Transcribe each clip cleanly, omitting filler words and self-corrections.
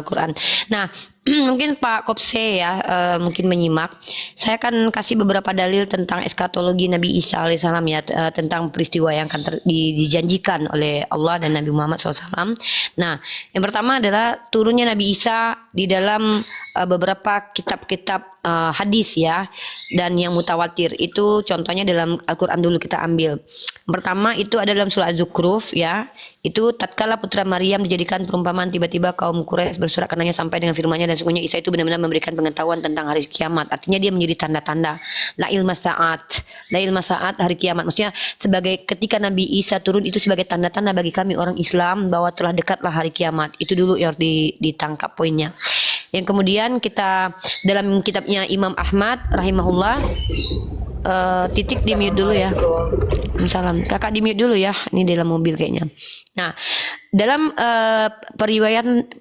Al-Quran. Nah, mungkin Pak Kopse ya, mungkin menyimak. Saya akan kasih beberapa dalil tentang eskatologi Nabi Isa alaihissalam ya, tentang peristiwa yang akan dijanjikan oleh Allah dan Nabi Muhammad SAW. Nah, yang pertama adalah turunnya Nabi Isa di dalam beberapa kitab-kitab hadis ya, dan yang mutawatir. Itu contohnya dalam Al-Quran dulu kita ambil. Yang pertama itu ada dalam surah Az-Zukhruf ya. Itu tatkala putra Maryam dijadikan perumpamaan, tiba-tiba kaum Quraisy bersorak karenanya sampai dengan firman-Nya, dan sesungguhnya Isa itu benar-benar memberikan pengetahuan tentang hari kiamat. Artinya dia menjadi tanda-tanda la ilma sa'at, hari kiamat. Maksudnya sebagai ketika Nabi Isa turun itu sebagai tanda-tanda bagi kami orang Islam bahwa telah dekatlah hari kiamat. Itu dulu yang ditangkap poinnya. Yang kemudian kita dalam kitabnya Imam Ahmad rahimahullah, titik di mute dulu ya. Salam. Kakak di mute dulu ya. Ini dalam mobil kayaknya. Nah, dalam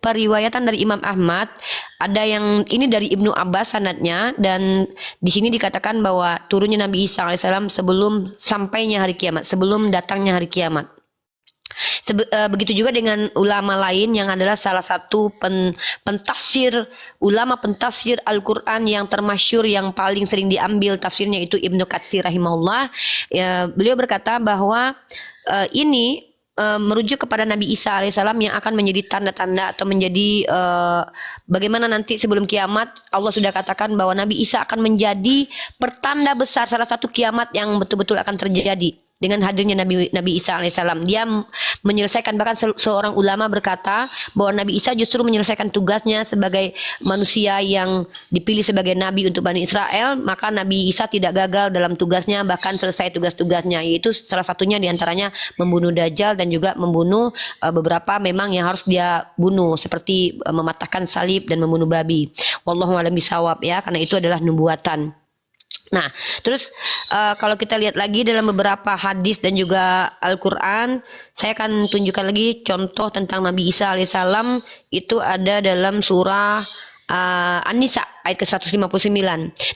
periwayatan dari Imam Ahmad ada yang ini dari Ibnu Abbas sanadnya, dan di sini dikatakan bahwa turunnya Nabi Isa alaihissalam sebelum sampainya hari kiamat, sebelum datangnya hari kiamat. Begitu juga dengan ulama lain yang adalah salah satu ulama pentafsir Al-Quran yang termasyur, yang paling sering diambil tafsirnya itu Ibnu Katsir rahimahullah. Beliau berkata bahwa ini merujuk kepada Nabi Isa alaihissalam yang akan menjadi tanda-tanda atau menjadi bagaimana nanti sebelum kiamat Allah sudah katakan bahwa Nabi Isa akan menjadi pertanda besar, salah satu kiamat yang betul-betul akan terjadi dengan hadirnya Nabi Isa alaihissalam. Dia menyelesaikan, bahkan seorang ulama berkata bahwa Nabi Isa justru menyelesaikan tugasnya sebagai manusia yang dipilih sebagai nabi untuk Bani Israel, maka Nabi Isa tidak gagal dalam tugasnya, bahkan selesai tugas-tugasnya, yaitu salah satunya diantaranya membunuh Dajjal dan juga membunuh beberapa memang yang harus dia bunuh, seperti mematahkan salib dan membunuh babi. Wallahu a'lam bishawab ya, karena itu adalah nubuatan. Nah, terus kalau kita lihat lagi dalam beberapa hadis dan juga Al-Quran, saya akan tunjukkan lagi contoh tentang Nabi Isa alaihissalam. Itu ada dalam surah An-Nisa ayat ke-159.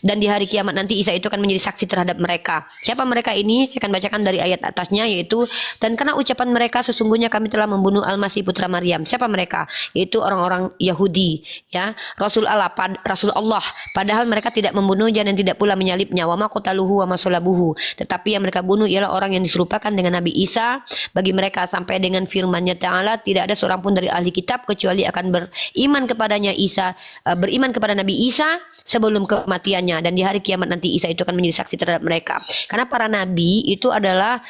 Dan di hari kiamat nanti Isa itu akan menjadi saksi terhadap mereka. Siapa mereka ini? Saya akan bacakan dari ayat atasnya, yaitu dan karena ucapan mereka sesungguhnya kami telah membunuh Al-Masih putra Maryam. Siapa mereka? Yaitu orang-orang Yahudi ya. Rasul Allah padahal mereka tidak membunuhnya dan tidak pula menyalibnya. Wa ma qataluhu wa ma salabuhu. Tetapi yang mereka bunuh ialah orang yang diserupakan dengan Nabi Isa. Bagi mereka sampai dengan firman-Nya Ta'ala, tidak ada seorang pun dari ahli kitab kecuali akan beriman kepadanya beriman kepada Nabi Isa sebelum kematiannya, dan di hari kiamat nanti Isa itu akan menjadi saksi terhadap mereka. Karena para nabi itu adalah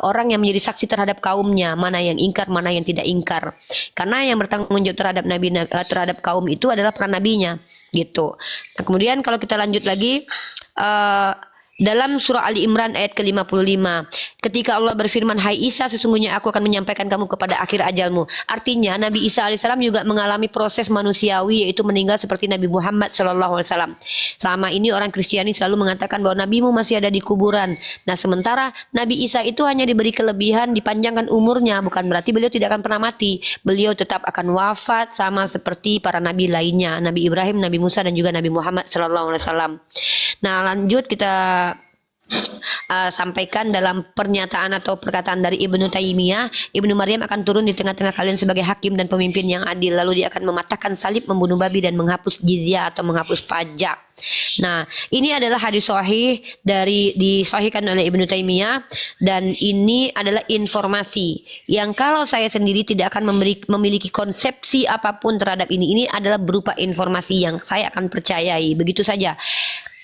orang yang menjadi saksi terhadap kaumnya, mana yang ingkar, mana yang tidak ingkar. Karena yang bertanggung jawab terhadap terhadap kaum itu adalah para nabinya, gitu. Nah, kemudian kalau kita lanjut lagi dalam surah Ali Imran ayat ke-55, ketika Allah berfirman, hai Isa, sesungguhnya aku akan menyampaikan kamu kepada akhir ajalmu. Artinya Nabi Isa alaihissalam juga mengalami proses manusiawi, yaitu meninggal seperti Nabi Muhammad SAW. Selama ini orang Kristiani selalu mengatakan bahwa nabimu masih ada di kuburan. Nah, sementara Nabi Isa itu hanya diberi kelebihan, dipanjangkan umurnya, bukan berarti beliau tidak akan pernah mati. Beliau tetap akan wafat sama seperti para nabi lainnya, Nabi Ibrahim, Nabi Musa, dan juga Nabi Muhammad SAW. Nah, lanjut kita sampaikan dalam pernyataan atau perkataan dari Ibnu Taimiyah, Ibnu Maryam akan turun di tengah-tengah kalian sebagai hakim dan pemimpin yang adil, lalu dia akan mematahkan salib, membunuh babi, dan menghapus jizyah atau menghapus pajak. Nah, ini adalah hadis sahih disahihkan oleh Ibnu Taimiyah, dan ini adalah informasi yang kalau saya sendiri tidak akan memiliki konsepsi apapun terhadap ini adalah berupa informasi yang saya akan percayai begitu saja.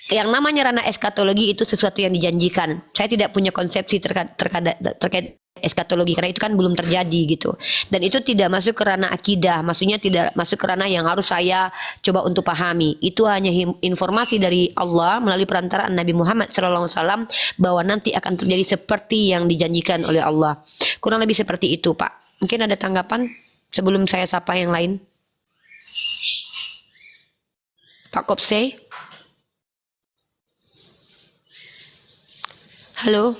Yang namanya ranah eskatologi itu sesuatu yang dijanjikan. Saya tidak punya konsepsi terkait eskatologi karena itu kan belum terjadi gitu. Dan itu tidak masuk ke ranah akidah, maksudnya tidak masuk ke ranah yang harus saya coba untuk pahami. Itu hanya informasi dari Allah melalui perantaraan Nabi Muhammad SAW bahwa nanti akan terjadi seperti yang dijanjikan oleh Allah. Kurang lebih seperti itu, Pak. Mungkin ada tanggapan sebelum saya sapa yang lain? Pak Kopse? Halo,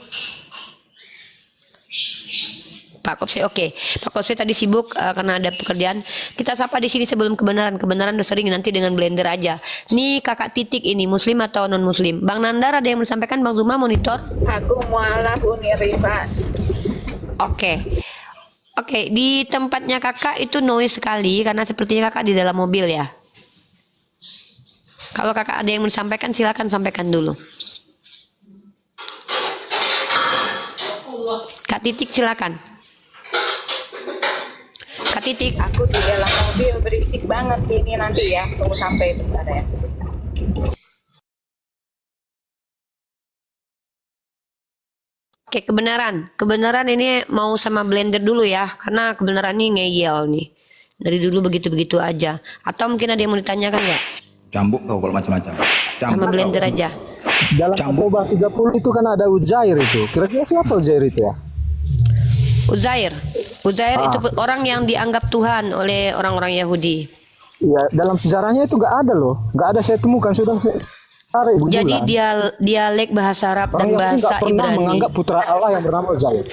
Pak Kopse. Oke, Pak Kopse tadi sibuk karena ada pekerjaan. Kita sapa di sini sebelum kebenaran udah sering, nanti dengan blender aja. Nih kakak Titik ini muslim atau non muslim? Bang Nandar ada yang mau disampaikan? Bang Zuma monitor. Aku mualaf Uni Rifa. Oke. Oke, di tempatnya kakak itu noise sekali karena sepertinya kakak di dalam mobil ya. Kalau kakak ada yang mau disampaikan silakan sampaikan dulu. Kak Titik silakan. Kak Titik. Aku di dalam mobil berisik banget ini nanti ya. Tunggu sampai bentar ya. Oke, kebenaran ini mau sama blender dulu ya, karena kebenaran ini ngeyel nih. Dari dulu begitu-begitu aja. Atau mungkin ada yang mau ditanyakan nggak? Cambuk kau kalau macam-macam. Sama blender aja. Dalam Al-Taubah 30 itu kan ada Uzair itu. Kira-kira siapa Uzair itu ya? Uzair itu orang yang dianggap Tuhan oleh orang-orang Yahudi. Iya, dalam sejarahnya itu nggak ada loh. Nggak ada saya temukan, sudah saya cari berbulan. Jadi dialek bahasa Arab dan Orang Yahudi bahasa nggak pernah Ibrani. menganggap putra Allah yang bernama Uzair.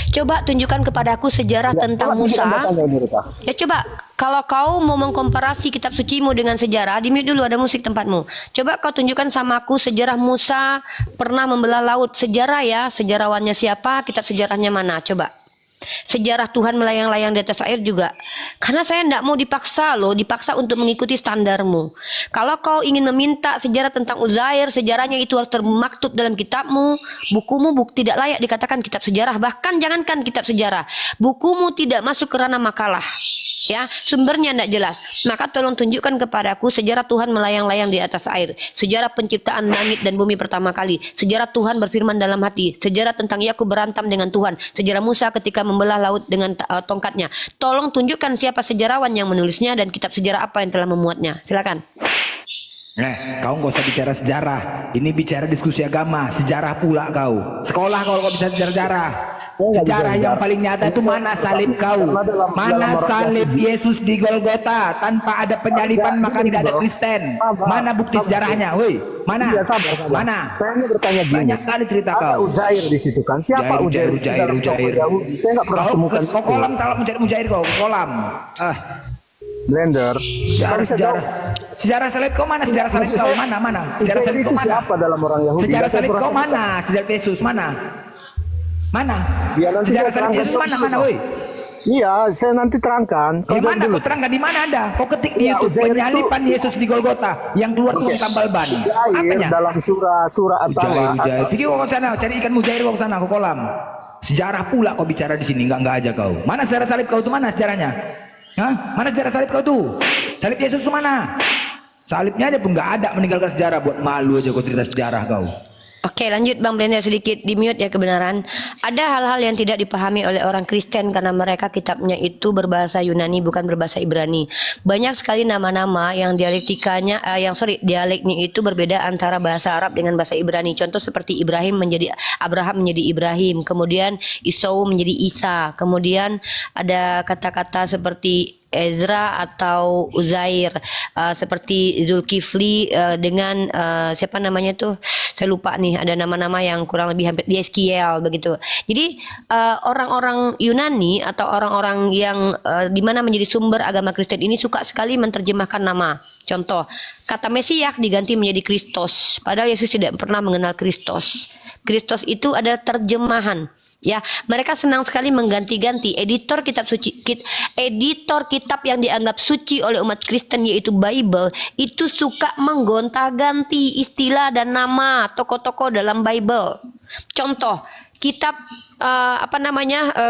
Coba tunjukkan kepadaku sejarah Ya, tentang coba Musa. Anda tanya ini, Rita. Ya coba, kalau kau mau mengkomparasi kitab sucimu dengan sejarah, di mute dulu ada musik tempatmu. Coba kau tunjukkan sama aku sejarah Musa pernah membelah laut. Sejarah ya, sejarawannya siapa, kitab sejarahnya mana, coba. Sejarah Tuhan melayang-layang di atas air juga. Karena saya tidak mau dipaksa loh, dipaksa untuk mengikuti standarmu. Kalau kau ingin meminta sejarah tentang Uzair, sejarahnya itu harus termaktub dalam kitabmu. Bukumu tidak layak dikatakan kitab sejarah. Bahkan jangankan kitab sejarah, bukumu tidak masuk ke ranah makalah. Ya, sumbernya tidak jelas. Maka tolong tunjukkan kepadaku sejarah Tuhan melayang-layang di atas air. Sejarah penciptaan langit dan bumi pertama kali. Sejarah Tuhan berfirman dalam hati. Sejarah tentang Yakub berantem dengan Tuhan. Sejarah Musa ketika membelah laut dengan tongkatnya. Tolong tunjukkan siapa sejarawan yang menulisnya dan kitab sejarah apa yang telah memuatnya. Silakan. Kau nggak usah bicara sejarah. Ini bicara diskusi agama. Sejarah pula kau. Sekolah kau bisa sejarah. Sejarah yang paling nyata itu mana salib kau? Mana salib Yesus di Golgota? Tanpa ada penyaliban maka tidak ada Kristen. Mana bukti sejarahnya? Woi, mana? Iya, sabar. Mana? Saya hanya bertanya gini. Banyak kali cerita Ada kau. Uzair di situ kan? Siapa Uzair? Saya nggak pernah temukan. Kau kolam salah mencari Mujair kau kolam. Blender. Sejarah, sejarah salib kau mana? Sejarah salib kau mana? Sejarah salib kau mana? Siapa dalam orang Yahudi? Sejarah salib kau mana? Sejarah Yesus mana? Mana? Ya, nanti Sejarah saya salib terangkan Yesus mana? dulu. Mana, woi? Iya, saya nanti terangkan. Di mana kau terangkan? Di mana ada? Kau ketik di Ya, YouTube Uzair penyalipan Yesus di Golgota yang keluar tulang tambal ban. Apanya? Dalam surah At-Taubah. Ujair. Pikir kau ke sana, cari ikan mujair kau ke sana, kau kolam. Sejarah pula kau bicara di sini, enggak aja kau. Mana sejarah salib kau itu mana sejarahnya? Hah? Mana sejarah salib kau tuh? Salib Yesus itu mana? Salibnya aja pun nggak ada, meninggalkan sejarah, buat malu aja kau cerita sejarah kau. Oke, lanjut Bang Blender sedikit di mute ya kebenaran. Ada hal-hal yang tidak dipahami oleh orang Kristen karena mereka kitabnya itu berbahasa Yunani bukan berbahasa Ibrani. Banyak sekali nama-nama yang dialeknya itu berbeda antara bahasa Arab dengan bahasa Ibrani. Contoh seperti Abraham menjadi Ibrahim, kemudian Isau menjadi Isa, kemudian ada kata-kata seperti Ezra atau Uzair, seperti Zulkifli dengan siapa namanya tuh, saya lupa nih, ada nama-nama yang kurang lebih hampir Yeskiel begitu. Jadi orang-orang Yunani atau orang-orang yang di mana menjadi sumber agama Kristen ini suka sekali menerjemahkan nama. Contoh, kata Mesias diganti menjadi Kristus, padahal Yesus tidak pernah mengenal Kristus. Kristus itu adalah terjemahan. Ya, mereka senang sekali mengganti-ganti editor kitab yang dianggap suci oleh umat Kristen yaitu Bible itu suka menggonta-ganti istilah dan nama tokoh-tokoh dalam Bible. Contoh, kitab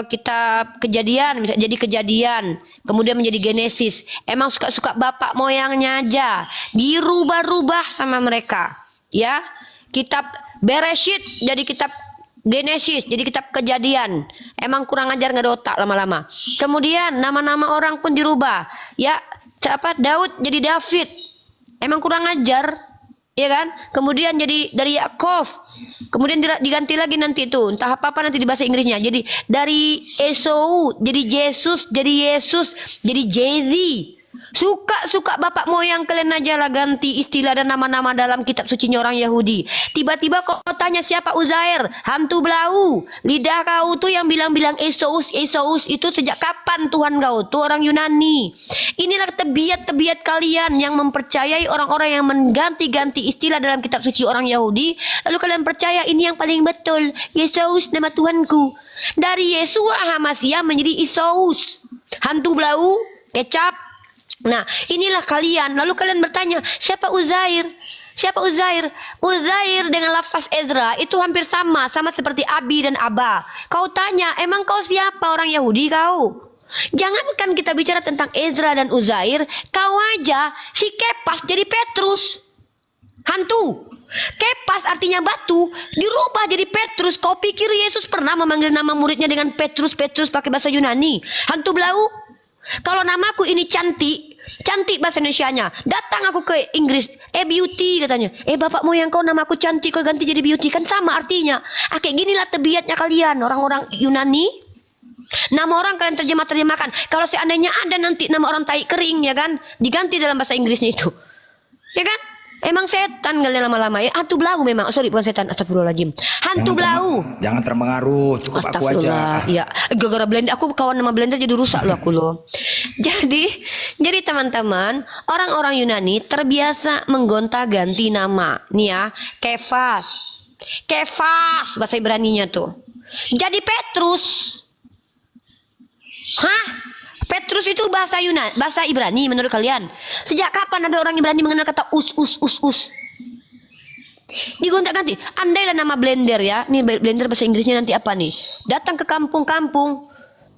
kitab Kejadian misalnya jadi Kejadian, kemudian menjadi Genesis. Emang suka-suka bapak moyangnya aja dirubah-rubah sama mereka. Ya, kitab Bereshit jadi kitab Genesis jadi kitab Kejadian. Emang kurang ajar, nggak ada otak lama-lama. Kemudian nama-nama orang pun dirubah. Ya, Daud jadi David. Emang kurang ajar, ya kan? Kemudian jadi dari Yakov. Kemudian diganti lagi nanti itu, entah apa nanti di bahasa Inggrisnya. Jadi dari Esau jadi Yesus, jadi Jay-Z. Suka-suka bapak moyang kalian aja lah ganti istilah dan nama-nama dalam kitab sucinya orang Yahudi. Tiba-tiba kau tanya siapa Uzair? Hantu belau. Lidah kau tuh yang bilang-bilang Esous, Esous itu sejak kapan Tuhan kau tuh orang Yunani. Inilah tebiat-tebiat kalian yang mempercayai orang-orang yang mengganti-ganti istilah dalam kitab suci orang Yahudi. Lalu kalian percaya ini yang paling betul. Yesus nama Tuhanku. Dari Yesua Hamasia menjadi Esous. Hantu belau, kecap. Nah, inilah kalian. Lalu kalian bertanya, siapa Uzair? Siapa Uzair? Uzair dengan lafaz Ezra itu hampir sama seperti Abi dan Aba. Kau tanya, emang kau siapa orang Yahudi kau? Jangankan kita bicara tentang Ezra dan Uzair, kau aja si Kepas jadi Petrus. Hantu. Kepas artinya batu, dirubah jadi Petrus. Kau pikir Yesus pernah memanggil nama muridnya dengan Petrus, Petrus pakai bahasa Yunani? Hantu belau. Kalau namaku ini cantik, cantik bahasa Indonesianya. Datang aku ke Inggris, beauty katanya. Bapak moyang kau namaku cantik, kau ganti jadi beauty. Kan sama artinya. Kayak ginilah tabiatnya kalian, orang-orang Yunani. Nama orang kalian terjemahkan. Kalau seandainya ada nanti nama orang tai kering ya kan, diganti dalam bahasa Inggrisnya itu. Ya kan? Emang setan kalian lama-lama ya? Hantu belau memang. Sorry bukan setan, astagfirullahaladzim. Hantu belau. Jangan terpengaruh, cukup aku aja. Iya, gara-gara blender aku kawan sama blender jadi rusak loh aku loh. Jadi teman-teman, orang-orang Yunani terbiasa menggonta-ganti nama. Nih ya, Kefas. Kefas bahasa Ibraninya tuh. Jadi Petrus. Hah? Petrus itu bahasa Yunani, bahasa Ibrani menurut kalian? Sejak kapan ada orang Ibrani mengenal kata us? Digonta-ganti. Andailah nama blender ya. Nih blender bahasa Inggrisnya nanti apa nih? Datang ke kampung-kampung.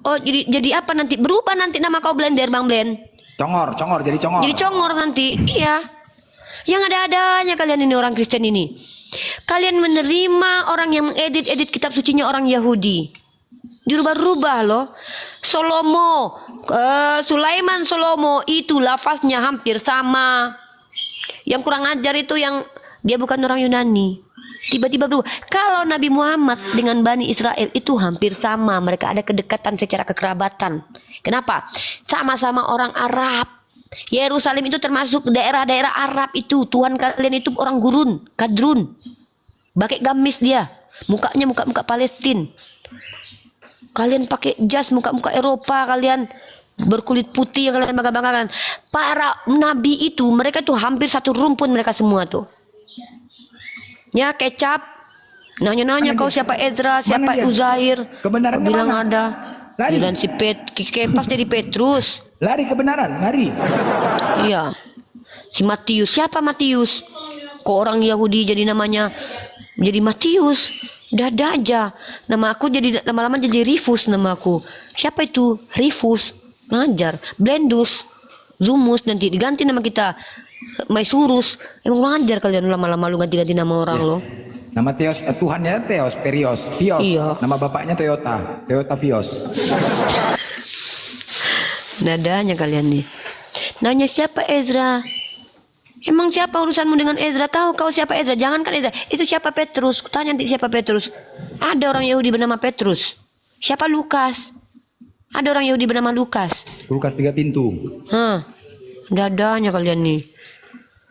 Oh, jadi apa nanti? Berubah nanti nama kau blender, Bang Blend. Congor, jadi congor. Jadi congor nanti. Iya. Yang ada-adanya kalian ini orang Kristen ini. Kalian menerima orang yang mengedit-edit kitab sucinya orang Yahudi. Dirubah-rubah loh. Sulaiman Solomo itu lafaznya hampir sama. Yang kurang ajar itu yang dia bukan orang Yunani. Tiba-tiba berubah. Kalau Nabi Muhammad dengan Bani Israel itu hampir sama. Mereka ada kedekatan secara kekerabatan. Kenapa? Sama-sama orang Arab. Yerusalem itu termasuk daerah-daerah Arab itu. Tuhan kalian itu orang gurun, kadrun. Pakai gamis dia. Mukanya muka-muka Palestina. Kalian pakai jas muka-muka Eropa, kalian berkulit putih yang kalian bangga-banggakan. Para nabi itu, mereka tuh hampir satu rumpun mereka semua tuh. Ya, kecap. Nanya-nanya kau siapa Ezra, siapa Uzair. Kebenarannya bilang mana? ada. Lari. Dan si Kepas jadi Petrus. Lari kebenaran, lari. Iya. Si Matius, siapa Matius? Kok orang Yahudi jadi namanya jadi Matius? Dada aja. Nama aku jadi lama-lama jadi Rifus nama aku. Siapa itu? Rifus. Ngajar. Blendus. Zumus nanti diganti nama kita. Maisurus. Emang ngajar kalian lama-lama lu ganti-ganti nama orang lo. Nama Theos, Tuhannya Theos, Perios, Vios. Iya. Nama bapaknya Toyota Vios. Dadanya kalian nih. Nanya siapa Ezra? Emang siapa urusanmu dengan Ezra? Tahu kau siapa Ezra? Jangankan Ezra. Itu siapa Petrus? Tanya nanti siapa Petrus. Ada orang Yahudi bernama Petrus. Siapa Lukas? Ada orang Yahudi bernama Lukas. Lukas 3 pintu. Dadanya kalian nih.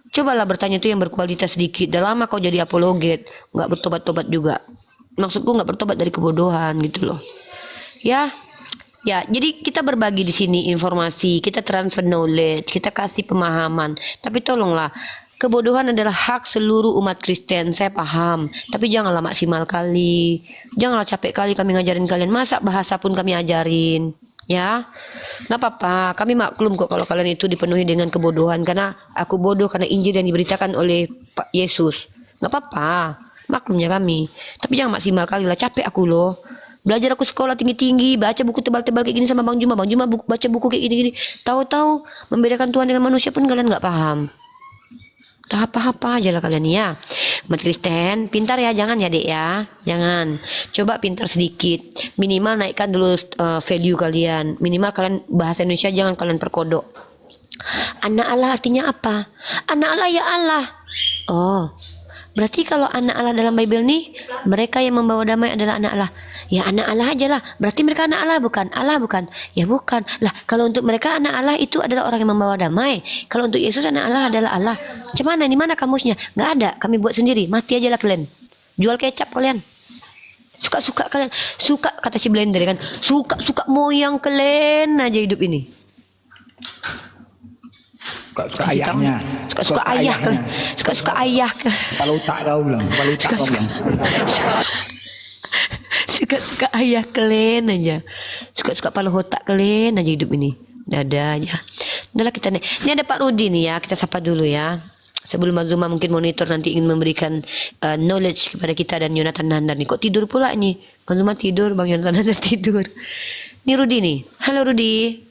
Cobalah bertanya itu yang berkualitas sedikit. Dah lama kau jadi apologet. Nggak bertobat-tobat juga. Maksudku nggak bertobat dari kebodohan gitu loh. Ya, jadi kita berbagi di sini informasi, kita transfer knowledge, kita kasih pemahaman. Tapi tolonglah, kebodohan adalah hak seluruh umat Kristen. Saya paham, tapi janganlah maksimal kali, janganlah capek kali kami ngajarin kalian. Masa bahasa pun kami ajarin, ya? Nggak apa-apa, kami maklum kok kalau kalian itu dipenuhi dengan kebodohan. Karena aku bodoh karena Injil yang diberitakan oleh Pak Yesus. Nggak apa-apa, maklumnya kami. Tapi jangan maksimal kali lah, capek aku loh. Belajar aku sekolah tinggi-tinggi, baca buku tebal-tebal kayak gini sama Bang Juma baca buku kayak gini-gini. Tahu-tahu membedakan Tuhan dengan manusia pun kalian nggak paham. Apa-apa aja lah kalian ya. Umat Kristen, pintar ya, jangan ya dek ya. Jangan. Coba pintar sedikit. Minimal naikkan dulu value kalian. Minimal kalian bahasa Indonesia jangan kalian perkodok. Anak Allah artinya apa? Anak Allah ya Allah. Oh, Berarti kalau anak Allah dalam Bible nih, mereka yang membawa damai adalah anak Allah. Ya anak Allah aja lah. Berarti mereka anak Allah bukan? Allah bukan? Ya bukan. Lah kalau untuk mereka anak Allah itu adalah orang yang membawa damai. Kalau untuk Yesus anak Allah adalah Allah. Macam mana? Di mana kamusnya? Nggak ada. Kami buat sendiri. Mati aja lah kalian. Jual kecap kalian. Suka-suka kalian. Suka kata si Blender kan. Suka-suka moyang kalian aja hidup ini. Suka ayahnya. Suka-suka ayah kalian. Suka-suka ayah kalian. Kepala otak kau bilang. Kepala otak kau bilang. Suka-suka ayah kalian aja. Suka-suka kepala otak kalian aja hidup ini. Dada aja. Udahlah kita nih. Ini ada Pak Rudi nih ya. Kita sapa dulu ya. Sebelum Azuma mungkin monitor nanti ingin memberikan knowledge kepada kita dan Yonatan Nandar nih. Kok tidur pula nih? Azuma tidur, Bang Yonatan Nandar tidur. Ini Rudi nih. Halo Rudi.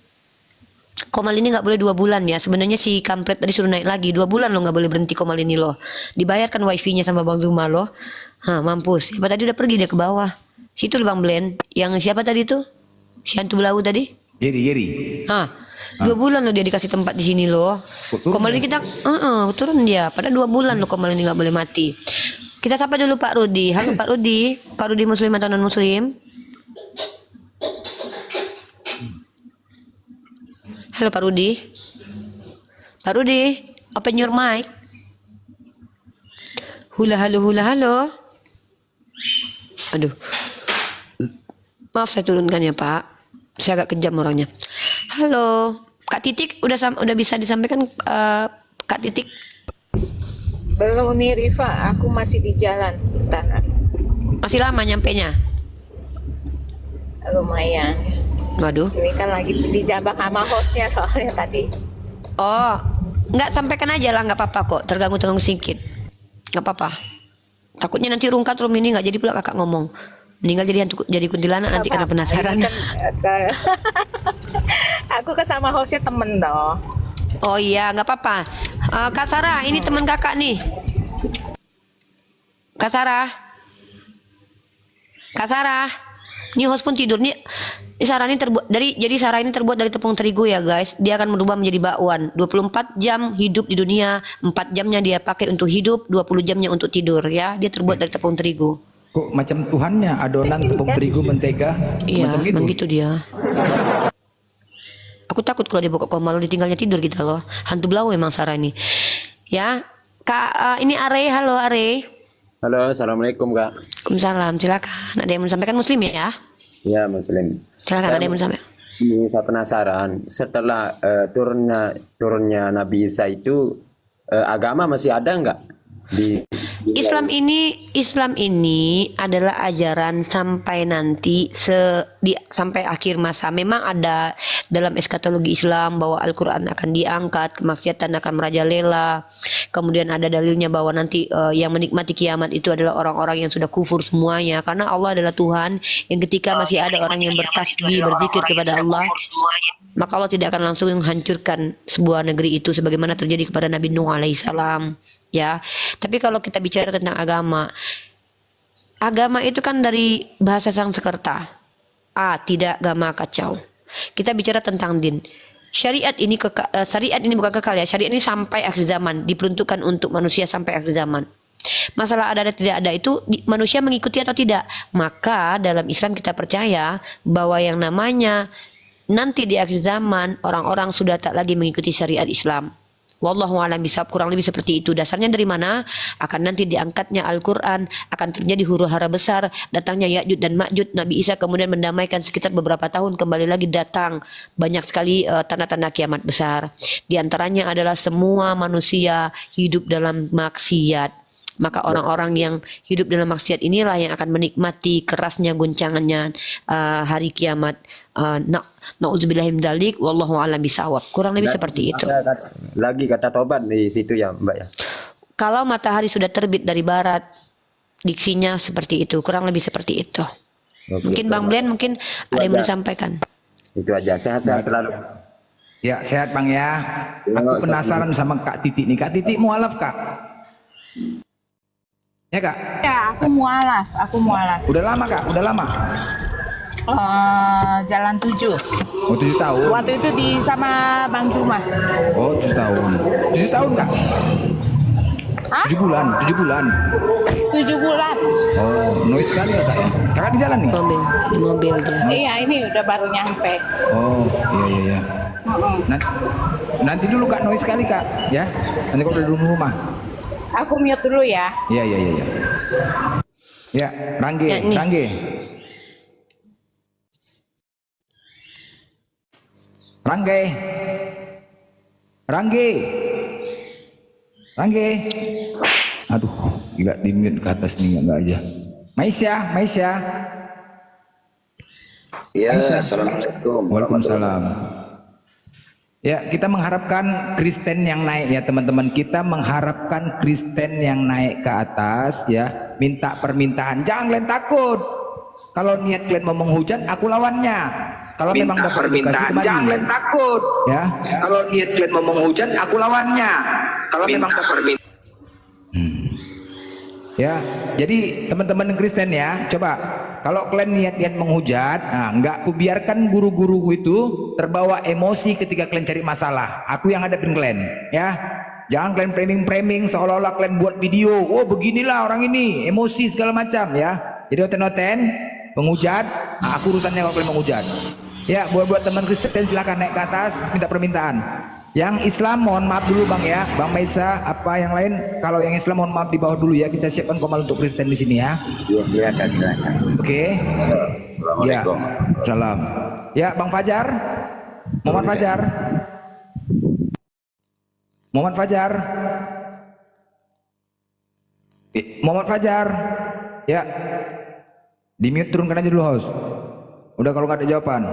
Komal ini nggak boleh 2 bulan ya. Sebenarnya si kampret tadi suruh naik lagi 2 bulan lo nggak boleh berhenti Komal ini lo. Dibayarkan wifi-nya sama Bang Zuma lo. Hah mampus. Siapa tadi udah pergi dia ke bawah. Situ Bang Blend. Yang siapa tadi tuh? Si hantu belau tadi? Jeri. Hah. 2 bulan lo dia dikasih tempat di sini lo. Komal ini kita turun dia. Pada 2 bulan lo Komal ini nggak boleh mati. Kita sapa dulu Pak Rudi. Halo Pak Rudi. Pak Rudi Muslim atau non Muslim? Halo Pak Rudi. Pak Rudi, open your mic. Hula halo. Aduh. Maaf saya turunkan ya Pak. Saya agak kejam orangnya. Halo, Kak Titik udah bisa disampaikan Kak Titik? Belum nih Rifa, aku masih di jalan. Bentar. Masih lama nyampenya? Lumayan. Waduh. Ini kan lagi dijabak sama hostnya soalnya tadi. Oh, nggak sampaikan aja lah, nggak apa-apa kok. Terganggu sedikit, nggak apa-apa. Takutnya nanti rungkat room ini nggak jadi pula kakak ngomong. Meninggal jadi kuntilanak nanti karena penasaran. Ini kan, aku kan sama hostnya temen dong. Oh iya, nggak apa-apa. Kak Sarah, ini teman kakak nih. Kak Sarah, ini host pun tidur nih. Sarah ini Sarah ini terbuat dari tepung terigu ya guys. Dia akan berubah menjadi bakwan. 24 jam hidup di dunia, 4 jamnya dia pakai untuk hidup, 20 jamnya untuk tidur ya. Dia terbuat dari tepung terigu. Kok macam Tuhannya adonan tepung terigu mentega Iya, macam gitu. memang gitu dia. Aku takut kalau dia buka Komal ditinggalnya tidur kita loh. Hantu belau memang Sarah ini. Ya, Kak ini Are, halo Are. Halo, assalamualaikum Kak. Waalaikumsalam, silakan. Ada yang mau sampaikan Muslim ya? Ya Muslim. Silakan ada yang mau sampaikan. Ini saya penasaran. Setelah turunnya Nabi Isa itu agama masih ada nggak di Islam ini adalah ajaran sampai nanti sampai akhir masa. Memang ada dalam eskatologi Islam bahwa Al-Quran akan diangkat, kemaksiatan akan merajalela. Kemudian ada dalilnya bahwa nanti yang menikmati kiamat itu adalah orang-orang yang sudah kufur semuanya. Karena Allah adalah Tuhan yang ketika masih ada orang yang bertasbih, berzikir kepada Allah, maka Allah tidak akan langsung menghancurkan sebuah negeri itu sebagaimana terjadi kepada Nabi Nuh alaihissalam. Ya, tapi kalau kita bicara tentang agama itu kan dari bahasa Sanskerta. Tidak agama kacau. Kita bicara tentang din. Syariat ini bukan kekal ya. Syariat ini sampai akhir zaman, diperuntukkan untuk manusia sampai akhir zaman. Masalah ada dan tidak ada itu manusia mengikuti atau tidak. Maka dalam Islam kita percaya bahwa yang namanya nanti di akhir zaman orang-orang sudah tak lagi mengikuti syariat Islam. Wallahu a'lam bishawab, kurang lebih seperti itu. Dasarnya dari mana? Akan nanti diangkatnya Al-Quran, akan terjadi huru-hara besar, datangnya Ya'juj dan Ma'juj. Nabi Isa kemudian mendamaikan sekitar beberapa tahun, kembali lagi datang. Banyak sekali tanda-tanda kiamat besar. Di antaranya adalah semua manusia hidup dalam maksiat. Maka orang-orang yang hidup dalam maksiat inilah yang akan menikmati kerasnya guncangannya hari kiamat. Na'udzubillahi min dzalik, wallahu a'lam bishawab. Kurang lebih seperti itu. Lagi kata tobat di situ ya Mbak ya. Kalau matahari sudah terbit dari barat, diksinya seperti itu. Kurang lebih seperti itu. Oke, Mungkin Bang Blen mungkin ada yang mau disampaikan. Itu aja. Sehat-sehat selalu. Ya sehat Bang ya. Aku penasaran sama Kak Titik nih. Kak Titik mualaf Kak? Ya Kak? Ya, aku mualaf. Udah lama Kak? Udah lama? Jalan 7. Oh 7 tahun? Waktu itu sama Bang Juma. Oh 7 tahun. 7 tahun Kak? Hah? 7 bulan, 7 bulan. 7 bulan. Oh, noise sekali ya kak ya. Kakak di jalan nih? Mobil, di mobil dia. Iya, ini udah baru nyampe. Oh, iya iya iya. Nanti dulu kak, noise sekali kak, ya. Nanti kalau udah di rumah. Aku mute dulu ya. Iya iya iya. Ya, Rangge, Ya, nih. Rangge. Rangge. Rangge. Rangge. Aduh, gila di mute ke atas nih enggak aja. Maisya, Maisya. Ya, Aisyah. assalamualaikum. Waalaikumsalam. Ya, kita mengharapkan Kristen yang naik ya teman-teman. Kita mengharapkan Kristen yang naik ke atas ya, minta permintaan. Jangan kalian takut. Kalau niat kalian mau menghujat, aku lawannya. Kalau memang dapat permintaan, jangan kalian takut. Ya, kalau niat kalian mau menghujat, aku lawannya. Kalau memang dapat permintaan. Ya, jadi teman-teman Kristen ya, coba kalau kalian niat-niat menghujat, nah nggak kubiarkan guru-guru itu terbawa emosi ketika kalian cari masalah. Aku yang hadapin kalian, ya. Jangan kalian framing-framing seolah-olah kalian buat video. Oh beginilah orang ini, emosi segala macam ya. Jadi oten-oten menghujat, nah, aku urusannya kalau kalian menghujat. Ya, buat teman Kristen silakan naik ke atas minta permintaan. Yang Islam mohon maaf dulu Bang ya, Bang Maisa, apa yang lain? Kalau yang Islam mohon maaf di bawah dulu ya. Kita siapkan komal untuk Kristen di sini ya. Ya, silakan. Oke. Ya. Assalamualaikum. Salam. Ya, Bang Fajar. Muhammad Fajar. Muhammad Fajar. Muhammad Fajar. Ya. Di mute, turunkan aja dulu host. Udah kalau nggak ada jawaban.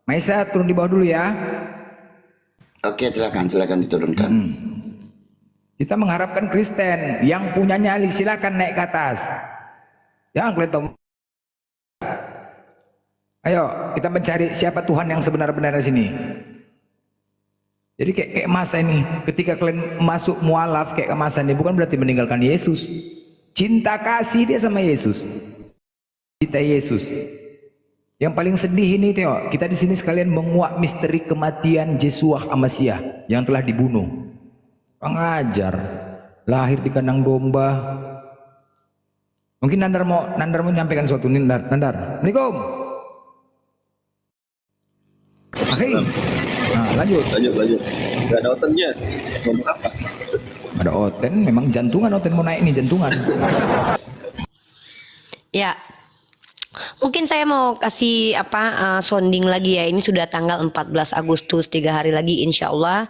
Maisa turun di bawah dulu ya. Oke, silakan diturunkan. Kita mengharapkan Kristen yang punya nyali silakan naik ke atas. Jangan kalian tahu. Ayo kita mencari siapa Tuhan yang sebenar-benarnya sini. Jadi kayak masa ini, ketika kalian masuk mualaf kayak kemasan ini bukan berarti meninggalkan Yesus. Cinta kasih dia sama Yesus. Cinta Yesus. Yang paling sedih ini Teo, kita di sini sekalian menguak misteri kematian Yesuah Amasya yang telah dibunuh. Pengajar, lahir di kandang domba. Mungkin Nandar mau menyampaikan sesuatu. Nandar. Assalamualaikum. Oke. Nah, lanjut. Gak ada otennya. Ngomong apa? Ada oten, memang jantungan oten mau naik nih jantungan. Ya, mungkin saya mau kasih sounding lagi ya. Ini sudah tanggal 14 Agustus, 3 hari lagi insya Allah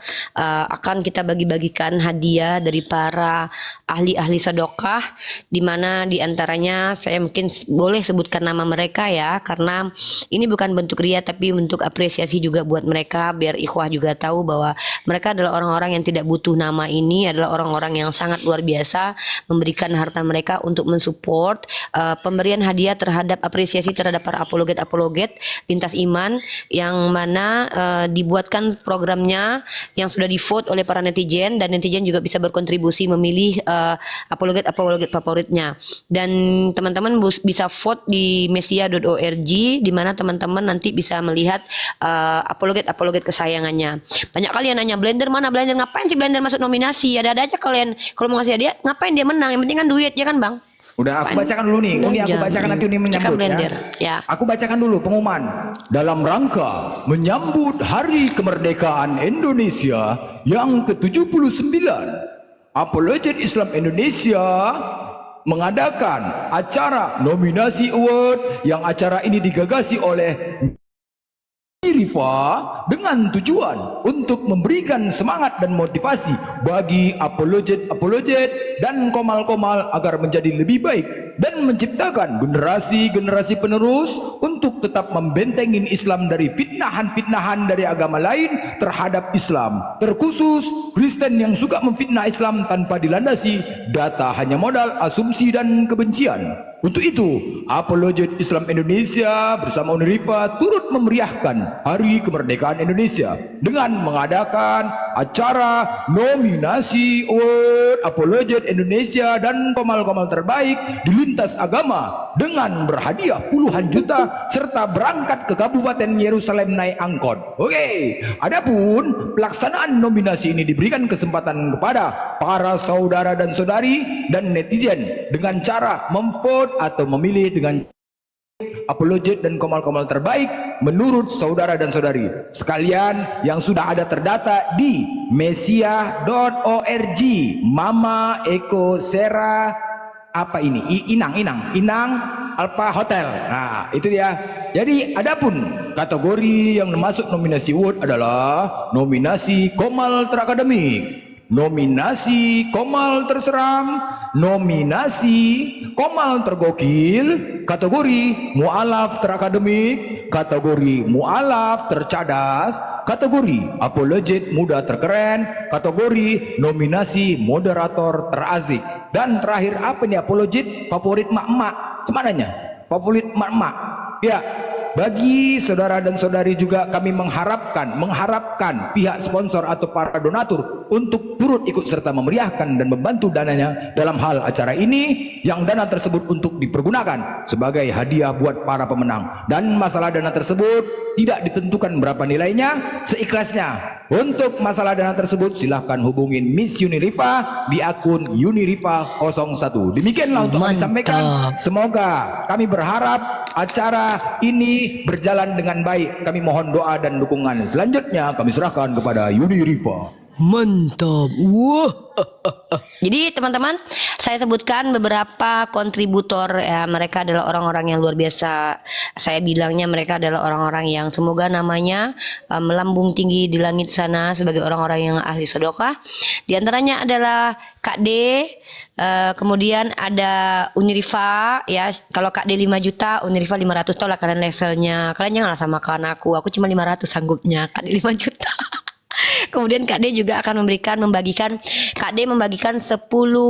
akan kita bagi-bagikan hadiah dari para ahli-ahli sedekah, dimana diantaranya saya mungkin boleh sebutkan nama mereka ya, karena ini bukan bentuk ria tapi bentuk apresiasi juga buat mereka, biar ikhwah juga tahu bahwa mereka adalah orang-orang yang tidak butuh nama ini, adalah orang-orang yang sangat luar biasa memberikan harta mereka untuk mensupport pemberian hadiah terhadap apresiasi terhadap para apologet lintas iman, yang mana dibuatkan programnya yang sudah di-vote oleh para netizen, dan netizen juga bisa berkontribusi memilih apologet favoritnya. Dan teman-teman bisa vote di mesia.org, di mana teman-teman nanti bisa melihat apologet kesayangannya. Banyak kalian nanya, Blender mana Blender? Ngapain sih Blender masuk nominasi? Ada-ada aja kalian. Kalau mau ngasih hadiah, ngapain dia menang? Yang penting kan duit, ya kan Bang? Udah aku bacakan dulu nih. Ini aku bacakan nanti Uni menyambut ya. Aku bacakan dulu pengumuman. Dalam rangka menyambut Hari Kemerdekaan Indonesia yang ke-79, Apologet Islam Indonesia mengadakan acara nominasi award, yang acara ini digagasi oleh Rifa dengan tujuan untuk memberikan semangat dan motivasi bagi apologet dan komal-komal agar menjadi lebih baik dan menciptakan generasi penerus untuk tetap membentengin Islam dari fitnahan-fitnahan dari agama lain terhadap Islam, terkhusus Kristen yang suka memfitnah Islam tanpa dilandasi data, hanya modal asumsi dan kebencian. Untuk itu, Apologet Islam Indonesia bersama Unirifa turut memeriahkan Hari Kemerdekaan Indonesia dengan mengadakan acara nominasi award Apologet Indonesia dan komal-komal terbaik di lintas agama dengan berhadiah puluhan juta serta berangkat ke Kabupaten Yerusalem naik angkot. Oke, adapun pelaksanaan nominasi ini diberikan kesempatan kepada para saudara dan saudari dan netizen dengan cara memvote atau memilih dengan apologet dan komal-komal terbaik menurut saudara dan saudari sekalian yang sudah ada terdata di mesia.org. Mama Eko Sera apa ini? Inang Alpha Hotel. Nah, itu dia. Jadi adapun kategori yang masuk nominasi award adalah nominasi Komal Terakademik, nominasi Komal Terseram, nominasi Komal Tergokil, kategori Mu'alaf Terakademik, kategori Mu'alaf Tercadas, kategori Apologet Muda Terkeren, kategori nominasi Moderator Terasik. Dan terakhir apa nih apologet? Favorit mak-mak. Cumananya favorit mak-mak. Ya, bagi saudara dan saudari juga kami mengharapkan pihak sponsor atau para donatur untuk turut ikut serta memeriahkan dan membantu dananya dalam hal acara ini, yang dana tersebut untuk dipergunakan sebagai hadiah buat para pemenang. Dan masalah dana tersebut tidak ditentukan berapa nilainya, seikhlasnya. Untuk masalah dana tersebut silahkan hubungin Miss Unirifa di akun Unirifa01. Demikianlah untuk kami sampaikan. Semoga kami berharap acara ini berjalan dengan baik. Kami mohon doa dan dukungan. Selanjutnya kami serahkan kepada Unirifa. Mantap. Wah. Jadi teman-teman, saya sebutkan beberapa kontributor ya, mereka adalah orang-orang yang luar biasa. Saya bilangnya mereka adalah orang-orang yang semoga namanya melambung tinggi di langit sana sebagai orang-orang yang ahli sedekah. Di antaranya adalah Kak D, kemudian ada Unirifa ya. Kalau Kak D 5 juta, Unirifa 500, tolak kalian levelnya. Kalian janganlah samakan aku cuma 500 sanggupnya, Kak D 5 juta. Kemudian Kak D juga akan membagikan Kak D membagikan 10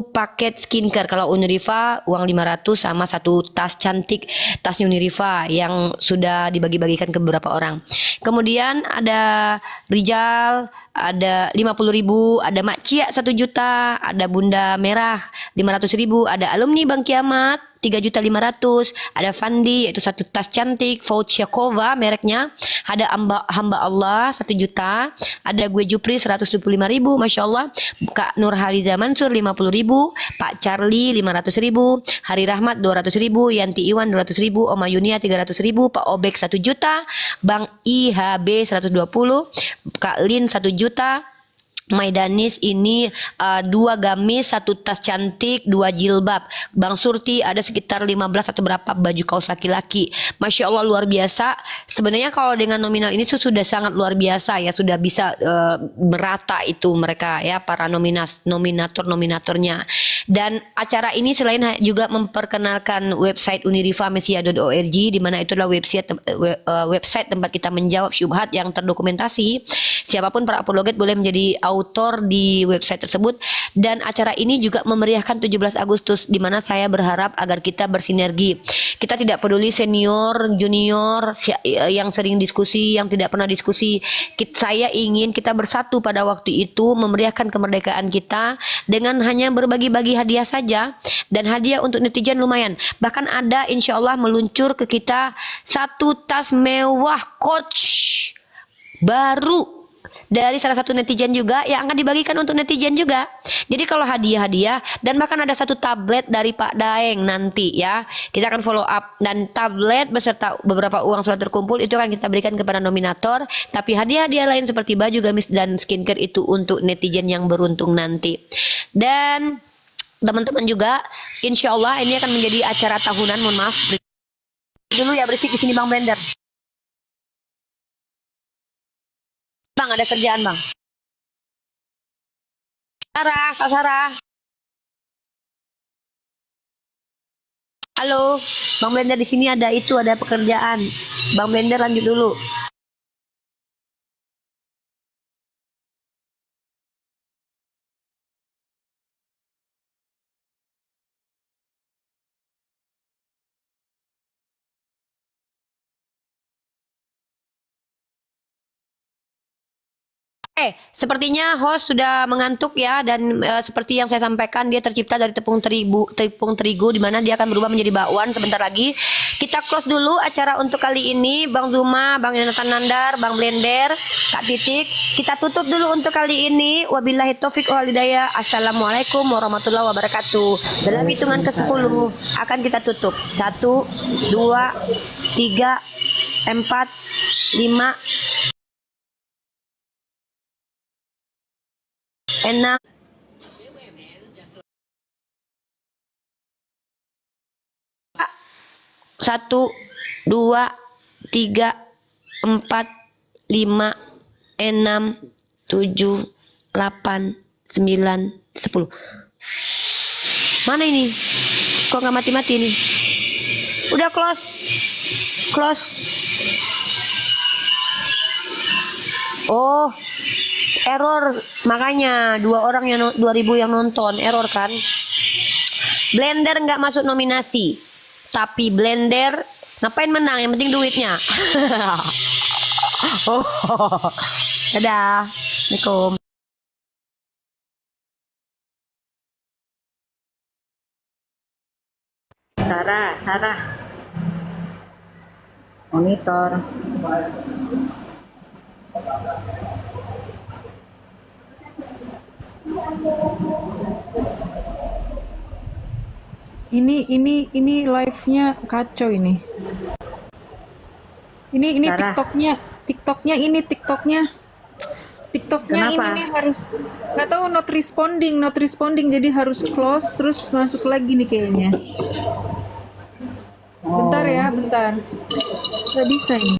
paket skincare. Kalau Unirifa uang 500 sama satu tas cantik, tas Unirifa yang sudah dibagi-bagikan ke beberapa orang. Kemudian ada Rijal ada 50.000, ada Mak Cia 1 juta, ada Bunda Merah 500.000, ada alumni Bang Kiamat 3.500.000, ada Fandi yaitu 1 tas cantik Vouchakova mereknya, ada hamba Allah 1 juta, ada gue Jupri 125.000, Masya Allah, Kak Nurhaliza Mansur 50.000, Pak Charlie 500.000, Hari Rahmat 200.000, Yanti Iwan 200.000, Oma Yunia 300.000, Pak Obek 1 juta, Bang IHB 120, Kak Lin 1 juta, Maidanis ini 2 gamis, 1 tas cantik, 2 jilbab. Bang Surti ada sekitar 15 atau berapa baju kaos laki-laki. Masya Allah luar biasa. Sebenarnya kalau dengan nominal ini sudah sangat luar biasa ya, sudah bisa merata itu mereka ya, para nominatornya. Dan acara ini selain juga memperkenalkan website unirifamesia.org, di mana itu adalah website tempat kita menjawab syubhat yang terdokumentasi. Siapapun para apologet boleh menjadi autor di website tersebut. Dan acara ini juga memeriahkan 17 Agustus, di mana saya berharap agar kita bersinergi. Kita tidak peduli senior, junior, yang sering diskusi, yang tidak pernah diskusi. Saya ingin kita bersatu pada waktu itu memeriahkan kemerdekaan kita dengan hanya berbagi-bagi hadiah saja. Dan hadiah untuk netizen lumayan. Bahkan ada insya Allah meluncur ke kita 1 tas mewah Coach baru dari salah satu netizen juga yang akan dibagikan untuk netizen juga. Jadi kalau hadiah-hadiah, dan bahkan ada 1 tablet dari Pak Daeng nanti ya. Kita akan follow up, dan tablet beserta beberapa uang sudah terkumpul itu akan kita berikan kepada nominator. Tapi hadiah-hadiah lain seperti baju, gamis, dan skincare itu untuk netizen yang beruntung nanti. Dan teman-teman juga insya Allah ini akan menjadi acara tahunan. Mohon maaf dulu ya, berisik di sini Bang Blender. Bang, ada kerjaan Bang. Sarah, Kak Sarah. Halo, Bang Blender di sini ada pekerjaan. Bang Blender lanjut dulu. Sepertinya host sudah mengantuk ya, dan seperti yang saya sampaikan, dia tercipta dari tepung terigu di mana dia akan berubah menjadi bakwan sebentar lagi. Kita close dulu acara untuk kali ini. Bang Zuma, Bang Yonatan Nandar, Bang Blender, Kak Titik, kita tutup dulu untuk kali ini. Wabillahi taufik wal hidayah. Assalamualaikum warahmatullahi wabarakatuh. Dalam hitungan ke-10 akan kita tutup. 1, 2, 3, 4, 5, 6, 1, 2, 3, 4, 5, 6, 7, 8, 9, 10. Mana ini? Kok nggak mati-mati nih? Udah close. Close. Oh, error. Makanya 2.000 yang nonton, error kan? Blender nggak masuk nominasi. Tapi Blender ngapain menang? Yang penting duitnya. Oh, dadah. Assalamualaikum. Sarah. Monitor. Ini live-nya kacau ini. Ini Sarah. TikToknya ini Kenapa? ini nih harus nggak tahu not responding jadi harus close terus masuk lagi nih kayaknya. Bentar ya, bentar. Nggak bisa ini.